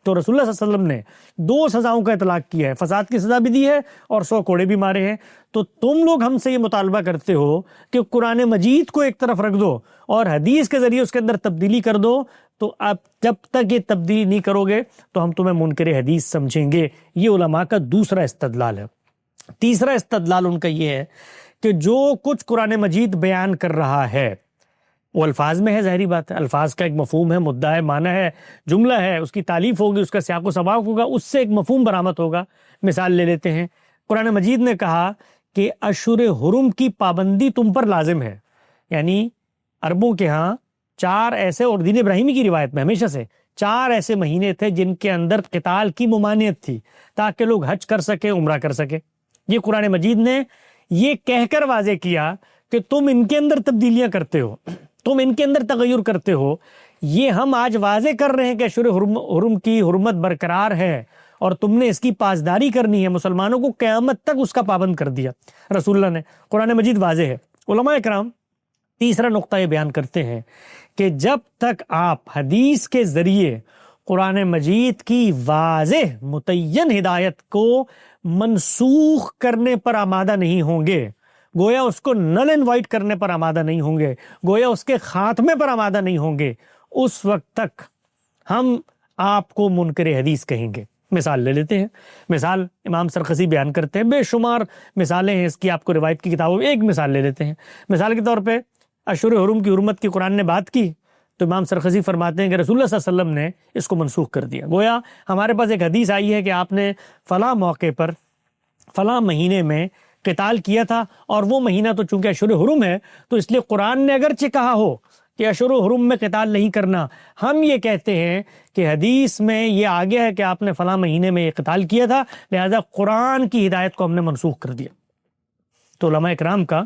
تو رسول اللہ صلی اللہ علیہ وسلم نے 2 سزاؤں کا اطلاق کیا ہے، فساد کی سزا بھی دی ہے اور 100 کوڑے بھی مارے ہیں۔ تو تم لوگ ہم سے یہ مطالبہ کرتے ہو کہ قرآن مجید کو ایک طرف رکھ دو اور حدیث کے ذریعے اس کے اندر تبدیلی کر دو، تو اب جب تک یہ تبدیلی نہیں کرو گے تو ہم تمہیں منکر حدیث سمجھیں گے۔ یہ علماء کا دوسرا استدلال ہے۔ تیسرا استدلال ان کا یہ ہے کہ جو کچھ قرآن مجید بیان کر رہا ہے وہ الفاظ میں ہے، ظاہری بات ہے، الفاظ کا ایک مفہوم ہے، مدعا ہے، معنی ہے، جملہ ہے، اس کی تالیف ہوگی، اس کا سیاق و سباق ہوگا، اس سے ایک مفہوم برآمد ہوگا۔ مثال لے لیتے ہیں، قرآن مجید نے کہا کہ اشہر حرم کی پابندی تم پر لازم ہے، یعنی عربوں کے ہاں 4 ایسے، اور دین ابراہیمی کی روایت میں ہمیشہ سے 4 ایسے مہینے تھے جن کے اندر قتال کی ممانعت تھی تاکہ لوگ حج کر سکیں، عمرہ کر سکیں۔ یہ قرآن مجید نے یہ کہہ کر واضح کیا کہ تم ان کے اندر تبدیلیاں کرتے ہو، تم ان کے اندر تغیر کرتے ہو۔ یہ ہم آج واضح کر رہے ہیں کہ اشہر حرم کی حرمت برقرار ہے اور تم نے اس کی پاسداری کرنی ہے، مسلمانوں کو قیامت تک اس کا پابند کر دیا رسول اللہ نے۔ قرآن مجید واضح ہے۔ علماء کرام تیسرا نقطہ یہ بیان کرتے ہیں کہ جب تک آپ حدیث کے ذریعے قرآن مجید کی واضح متعین ہدایت کو منسوخ کرنے پر آمادہ نہیں ہوں گے، گویا اس کو نل اینڈ وائٹ کرنے پر آمادہ نہیں ہوں گے، گویا اس کے خاتمے پر آمادہ نہیں ہوں گے، اس وقت تک ہم آپ کو منکر حدیث کہیں گے۔ مثال لے لیتے ہیں، مثال امام سرخسی بیان کرتے ہیں، بے شمار مثالیں ہیں اس کی، آپ کو روایت کی کتابوں میں ایک مثال لے لیتے ہیں۔ مثال کے طور پہ اشہر حرم کی حرمت کی قرآن نے بات کی تو امام سرخسی فرماتے ہیں کہ رسول اللہ صلی اللہ علیہ وسلم نے اس کو منسوخ کر دیا۔ گویا ہمارے پاس ایک حدیث آئی ہے کہ آپ نے فلاں موقع پر فلاں مہینے میں قتال کیا تھا، اور وہ مہینہ تو چونکہ اشہر حرم ہے تو اس لیے قرآن نے اگرچہ کہا ہو کہ اشہر حرم میں قتال نہیں کرنا، ہم یہ کہتے ہیں کہ حدیث میں یہ آگے ہے کہ آپ نے فلاں مہینے میں یہ قتال کیا تھا، لہذا قرآن کی ہدایت کو ہم نے منسوخ کر دیا۔ تو علماء اکرام کا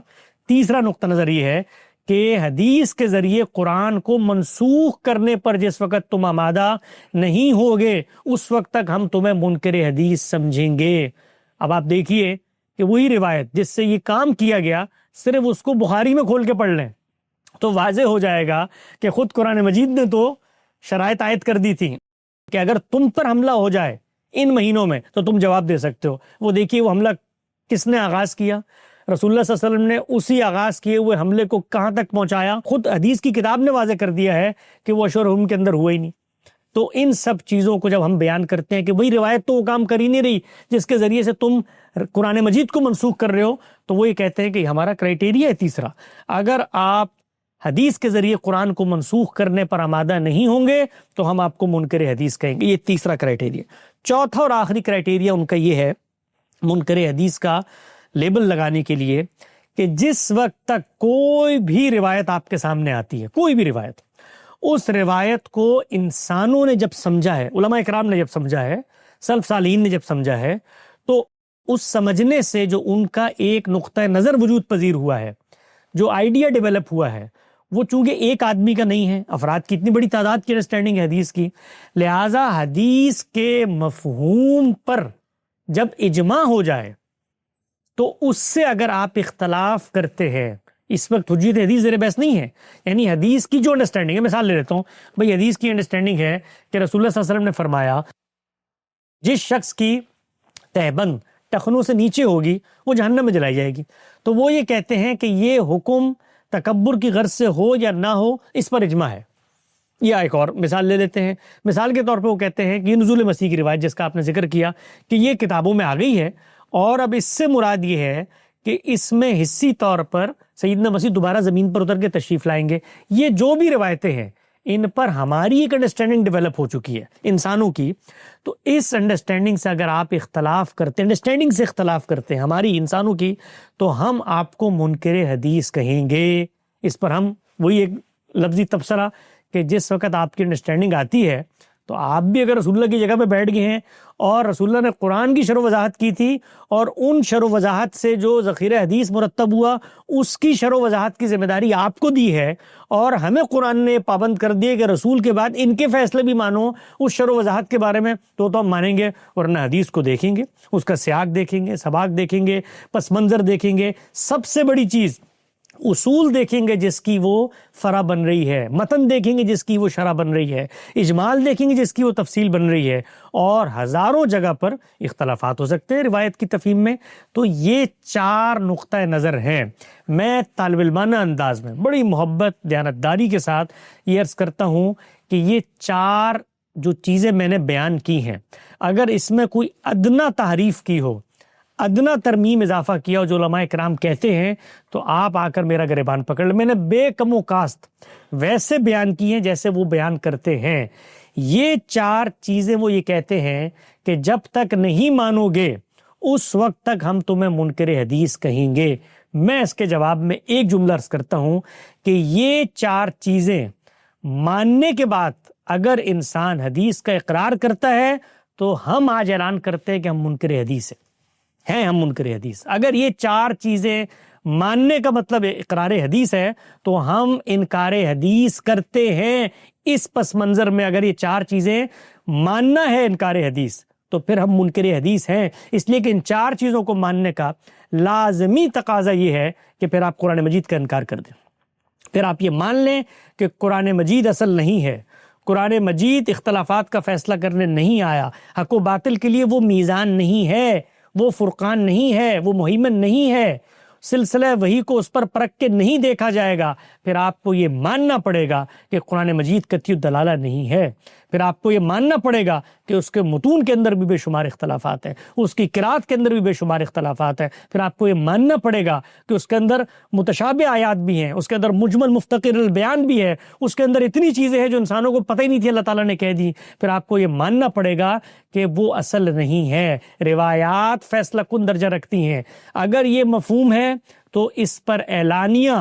تیسرا نقطہ نظر یہ ہے کہ حدیث کے ذریعے قرآن کو منسوخ کرنے پر جس وقت تم آمادہ نہیں ہوگے اس وقت تک ہم تمہیں منکر حدیث سمجھیں گے۔ اب آپ دیکھیے کہ وہی روایت جس سے یہ کام کیا گیا، صرف اس کو بخاری میں کھول کے پڑھ لیں تو واضح ہو جائے گا کہ خود قرآن مجید نے تو شرائط عائد کر دی تھی کہ اگر تم پر حملہ ہو جائے ان مہینوں میں تو تم جواب دے سکتے ہو۔ وہ دیکھیے وہ حملہ کس نے آغاز کیا؟ رسول اللہ صلی اللہ علیہ وسلم نے اسی آغاز کیے ہوئے حملے کو کہاں تک پہنچایا؟ خود حدیث کی کتاب نے واضح کر دیا ہے کہ وہ اشور حرم کے اندر ہوا ہی نہیں۔ تو ان سب چیزوں کو جب ہم بیان کرتے ہیں کہ وہی روایت تو وہ کام کر ہی نہیں رہی جس کے ذریعے سے تم قرآن مجید کو منسوخ کر رہے ہو، تو وہ یہ کہتے ہیں کہ ہمارا کرائٹیریا ہے تیسرا، اگر آپ حدیث کے ذریعے قرآن کو منسوخ کرنے پر آمادہ نہیں ہوں گے تو ہم آپ کو منکر حدیث کہیں گے۔ یہ تیسرا کرائٹیریا۔ چوتھا اور آخری کرائٹیریا ان کا یہ ہے منکر حدیث کا لیبل لگانے کے لیے کہ جس وقت تک کوئی بھی روایت آپ کے سامنے آتی ہے، کوئی بھی روایت، اس روایت کو انسانوں نے جب سمجھا ہے، علماء اکرام نے جب سمجھا ہے، سلف صالحین نے جب سمجھا ہے، تو اس سمجھنے سے جو ان کا ایک نقطہ نظر وجود پذیر ہوا ہے، جو آئیڈیا ڈیولپ ہوا ہے، وہ چونکہ ایک آدمی کا نہیں ہے، افراد کی اتنی بڑی تعداد کی انڈرسٹینڈنگ ہے حدیث کی، لہٰذا حدیث کے مفہوم پر جب اجماع ہو جائے تو اس سے اگر آپ اختلاف کرتے ہیں، اس وقت حجیت حدیث زیر بحث نہیں ہے، یعنی حدیث کی جو انڈرسٹینڈنگ ہے، مثال لے لیتا ہوں بھئی، حدیث کی انڈرسٹینڈنگ ہے کہ رسول اللہ صلی اللہ علیہ وسلم نے فرمایا جس شخص کی تہبند ٹخنوں سے نیچے ہوگی وہ جہنم میں جلائی جائے گی، تو وہ یہ کہتے ہیں کہ یہ حکم تکبر کی غرض سے ہو یا نہ ہو اس پر اجماع ہے۔ یا ایک اور مثال لے لیتے ہیں، مثال کے طور پہ وہ کہتے ہیں کہ یہ نزول مسیح کی روایت جس کا آپ نے ذکر کیا کہ یہ کتابوں میں آ گئی ہے، اور اب اس سے مراد یہ ہے کہ اس میں حصی طور پر سیدنا مسیح دوبارہ زمین پر اتر کے تشریف لائیں گے۔ یہ جو بھی روایتیں ہیں ان پر ہماری ایک انڈرسٹینڈنگ ڈیولپ ہو چکی ہے انسانوں کی، تو اس انڈرسٹینڈنگ سے اگر آپ اختلاف کرتے ہیں، انڈرسٹینڈنگ سے اختلاف کرتے ہیں ہماری انسانوں کی، تو ہم آپ کو منکر حدیث کہیں گے۔ اس پر ہم وہی ایک لفظی تبصرہ کہ جس وقت آپ کی انڈرسٹینڈنگ آتی ہے تو آپ بھی اگر رسول اللہ کی جگہ پہ بیٹھ گئے ہیں اور رسول اللہ نے قرآن کی شرح و وضاحت کی تھی اور ان شرح و وضاحت سے جو ذخیرہ حدیث مرتب ہوا اس کی شرح و وضاحت کی ذمہ داری آپ کو دی ہے، اور ہمیں قرآن نے پابند کر دیے کہ رسول کے بعد ان کے فیصلے بھی مانو اس شرح و وضاحت کے بارے میں، تو ہم مانیں گے، ورنہ حدیث کو دیکھیں گے، اس کا سیاق دیکھیں گے، سباق دیکھیں گے، پس منظر دیکھیں گے، سب سے بڑی چیز اصول دیکھیں گے جس کی وہ فرع بن رہی ہے، متن دیکھیں گے جس کی وہ شرح بن رہی ہے، اجمال دیکھیں گے جس کی وہ تفصیل بن رہی ہے، اور ہزاروں جگہ پر اختلافات ہو سکتے ہیں روایت کی تفہیم میں۔ تو یہ 4 نقطہ نظر ہیں۔ میں طالب علمانہ انداز میں بڑی محبت دیانتداری کے ساتھ یہ عرض کرتا ہوں کہ یہ 4 جو چیزیں میں نے بیان کی ہیں، اگر اس میں کوئی ادنا تحریف کی ہو، ادنا ترمیم اضافہ کیا ہو جو علماء کرام کہتے ہیں، تو آپ آ کر میرا گریبان پکڑ لیں۔ میں نے بے کم و کاست ویسے بیان کی ہیں جیسے وہ بیان کرتے ہیں۔ یہ 4 چیزیں وہ یہ کہتے ہیں کہ جب تک نہیں مانو گے اس وقت تک ہم تمہیں منکر حدیث کہیں گے۔ میں اس کے جواب میں ایک جملہ عرض کرتا ہوں کہ یہ 4 چیزیں ماننے کے بعد اگر انسان حدیث کا اقرار کرتا ہے تو ہم آج اعلان کرتے ہیں کہ ہم منکر حدیث ہیں، ہم منکر حدیث۔ اگر یہ 4 چیزیں ماننے کا مطلب اقرار حدیث ہے تو ہم انکار حدیث کرتے ہیں۔ اس پس منظر میں اگر یہ 4 چیزیں ماننا ہے انکار حدیث تو پھر ہم منکر حدیث ہیں، اس لیے کہ ان 4 چیزوں کو ماننے کا لازمی تقاضا یہ ہے کہ پھر آپ قرآن مجید کا انکار کر دیں، پھر آپ یہ مان لیں کہ قرآن مجید اصل نہیں ہے، قرآن مجید اختلافات کا فیصلہ کرنے نہیں آیا، حق و باطل کے لیے وہ میزان نہیں ہے، وہ فرقان نہیں ہے، وہ مہیمن نہیں ہے، سلسلہ وحی کو اس پر پرکھ کے نہیں دیکھا جائے گا۔ پھر آپ کو یہ ماننا پڑے گا کہ قرآن مجید قطعی الدلالہ نہیں ہے، پھر آپ کو یہ ماننا پڑے گا کہ اس کے متون کے اندر بھی بے شمار اختلافات ہیں، اس کی قرات کے اندر بھی بے شمار اختلافات ہیں، پھر آپ کو یہ ماننا پڑے گا کہ اس کے اندر متشابہ آیات بھی ہیں، اس کے اندر مجمل مفتقر البیان بھی ہے، اس کے اندر اتنی چیزیں ہیں جو انسانوں کو پتہ ہی نہیں تھی اللہ تعالیٰ نے کہہ دی۔ پھر آپ کو یہ ماننا پڑے گا کہ وہ اصل نہیں ہے، روایات فیصلہ کن درجہ رکھتی ہیں۔ اگر یہ مفہوم ہے تو اس پر اعلانیہ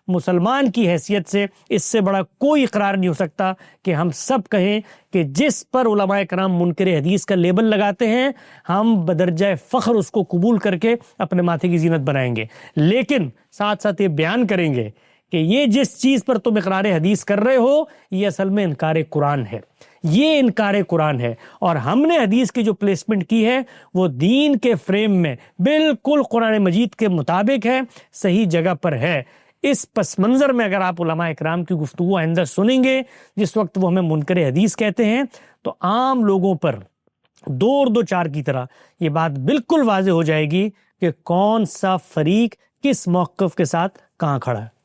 مسلمان کی حیثیت سے اس سے بڑا کوئی اقرار نہیں ہو سکتا کہ ہم سب کہیں کہ جس پر علماء کرام منکر حدیث کا لیبل لگاتے ہیں ہم بدرجہ فخر اس کو قبول کر کے اپنے ماتھے کی زینت بنائیں گے، لیکن ساتھ ساتھ یہ بیان کریں گے کہ یہ جس چیز پر تم اقرار حدیث کر رہے ہو یہ اصل میں انکار قرآن ہے، یہ انکار قرآن ہے، اور ہم نے حدیث کی جو پلیسمنٹ کی ہے وہ دین کے فریم میں بالکل قرآن مجید کے مطابق ہے، صحیح جگہ پر ہے۔ اس پس منظر میں اگر آپ علماء اکرام کی گفتگو آئندہ سنیں گے جس وقت وہ ہمیں منکر حدیث کہتے ہیں، تو عام لوگوں پر دو چار کی طرح یہ بات بالکل واضح ہو جائے گی کہ کون سا فریق کس موقف کے ساتھ کہاں کھڑا ہے۔